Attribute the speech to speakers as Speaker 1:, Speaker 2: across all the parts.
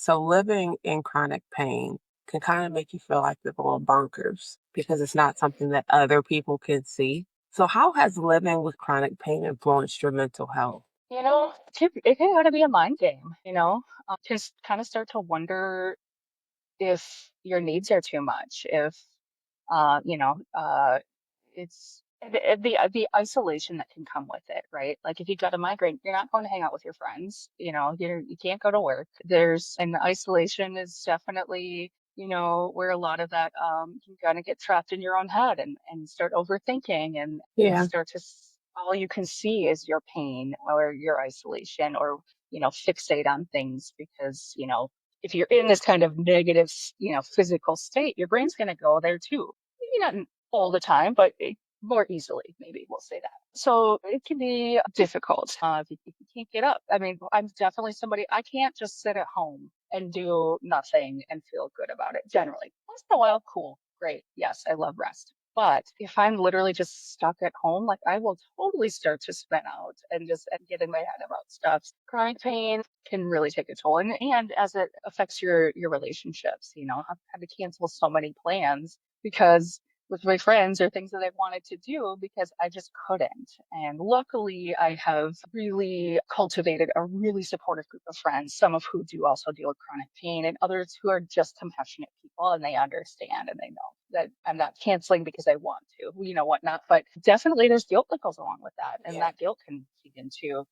Speaker 1: So living in chronic pain can kind of make you feel like you're going bonkers because it's not something that other people can see. So how has living with chronic pain influenced your mental health?
Speaker 2: It can kind of be a mind game, can kind of start to wonder if your needs are too much, if, uh, you know, uh, it's the isolation that can come with it, right? Like if you've got a migraine, you're not going to hang out with your friends, you can't go to work. And isolation is definitely, where a lot of that you kind of get trapped in your own head and start overthinking and
Speaker 1: Yeah.
Speaker 2: start to all you can see is your pain or your isolation or fixate on things because if you're in this kind of negative physical state, your brain's going to go there too. Maybe not all the time, but more easily, maybe we'll say that. So it can be difficult if you can't get up. I mean, I'm definitely somebody, I can't just sit at home and do nothing and feel good about it generally. Once in a while, cool, great. Yes, I love rest. But if I'm literally just stuck at home, like I will totally start to spin out and get in my head about stuff. Chronic pain can really take a toll, and as it affects your relationships, I've had to cancel so many plans because with my friends or things that I wanted to do because I just couldn't. And luckily, I have really cultivated a really supportive group of friends, some of who do also deal with chronic pain, and others who are just compassionate people and they understand and they know that I'm not canceling because I want to, whatnot. But definitely there's guilt that goes along with that. And
Speaker 1: Yeah.
Speaker 2: that guilt can feed into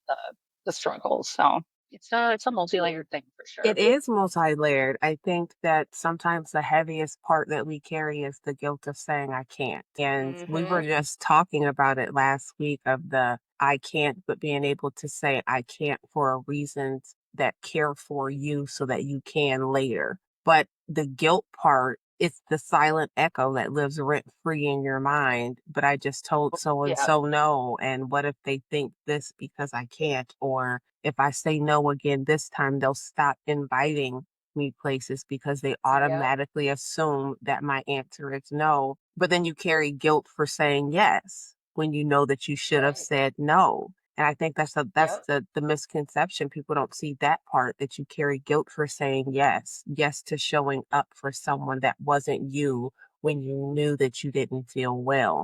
Speaker 2: the struggles. So it's a multi-layered thing for sure.
Speaker 1: It is multi-layered. I think that sometimes the heaviest part that we carry is the guilt of saying I can't. And we were
Speaker 2: Hmm.
Speaker 1: just talking about it last week of the I can't, but being able to say I can't for reasons that care for you so that you can later. But the guilt part, it's the silent echo that lives rent free in your mind. But I just told so and
Speaker 2: Yeah.
Speaker 1: so no. And what if they think this because I can't? Or if I say no again this time, they'll stop inviting me places because they
Speaker 2: Yeah.
Speaker 1: automatically assume that my answer is no. But then you carry guilt for saying yes when you know that you should have
Speaker 2: Right.
Speaker 1: said no. And I think that's
Speaker 2: Yep.
Speaker 1: the misconception. People don't see that part that you carry guilt for saying yes, yes to showing up for someone that wasn't you when you knew that you didn't feel well.